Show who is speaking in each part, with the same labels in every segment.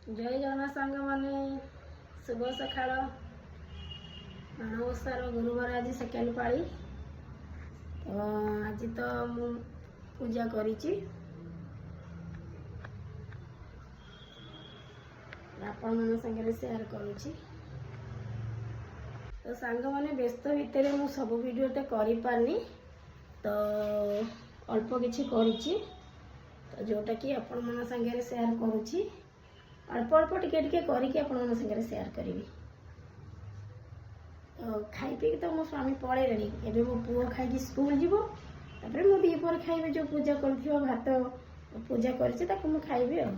Speaker 1: जय जगन्नाथ सांग माने शुभ सकाळ माणवसार गुरुवार आज सेकेंड पाली तो आज तो मु पूजा करिछि आपण मन संगे शेयर करूछि। तो सांग माने व्यस्त भितर मु सब वीडियोटे करि पारनी तो अल्प किछि करिछि तो जोटा कि आपण मन संगे शेयर करूछि अल्प अल्प टिके टिके करके आपण मन संगे शेयर करी। तो खाई पी तो मो स्वामी पळे रेडी एबे मो पुओ खाई स्कूल जीवो तापर मो दी पर खाइबे जो पूजा करथियो भात पूजा करछि ताको मो खाइबे आ।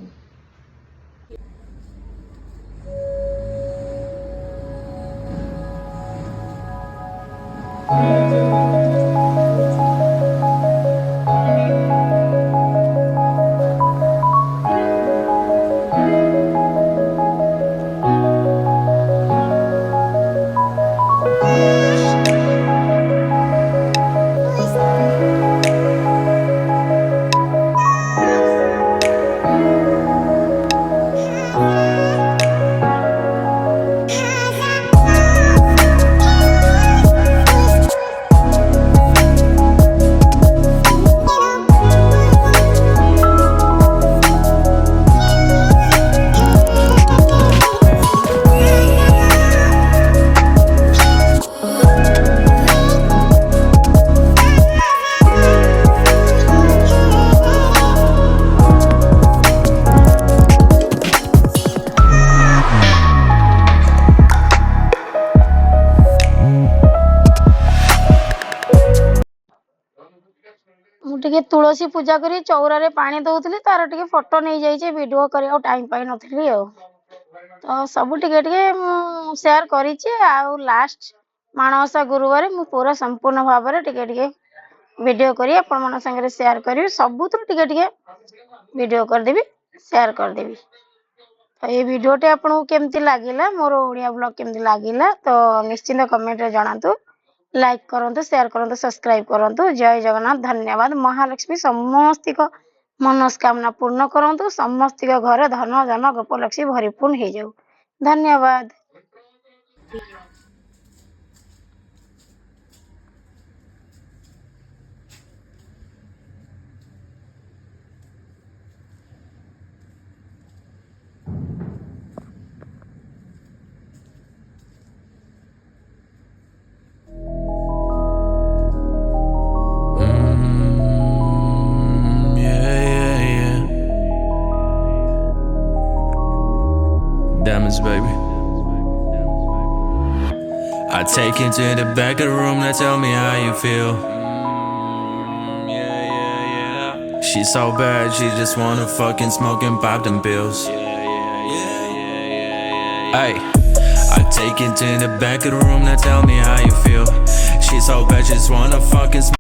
Speaker 1: मुझे तुलसी पूजा करी चौरा पानी दौली तार टे फोटो नहीं जाइए वीडियो कर टाइम पाई नी तो सब टे शेयर कर लास्ट माणवसा गुरुवार मु पूरा संपूर्ण भाव में टे वीडियो करी आपण मन संगे शेयर करी सब टे वीडियो करदेवी शेयर करदेवी। तो ये वीडियोटे आपको केमती लगिला मोर ओडिया ब्लॉग केमती लगिला तो निश्चिंत कमेंट रे जणातु लाइक करंतु शेयर करंतु सब्सक्राइब करंतु। जय जगन्नाथ धन्यवाद। महालक्ष्मी समस्त मनस्कामना पूर्ण करंतु समस्त घर धन जन गोपलक्ष्मी भरिपूर्ण हो जाऊ। धन्यवाद।
Speaker 2: Diamonds, baby. I take you to the back of the room to tell me how you feel. She's so bad, she just wanna fucking smoke and pop them pills. Hey, I take you to the back of the room to tell me how you feel. She's so bad, she just wanna fucking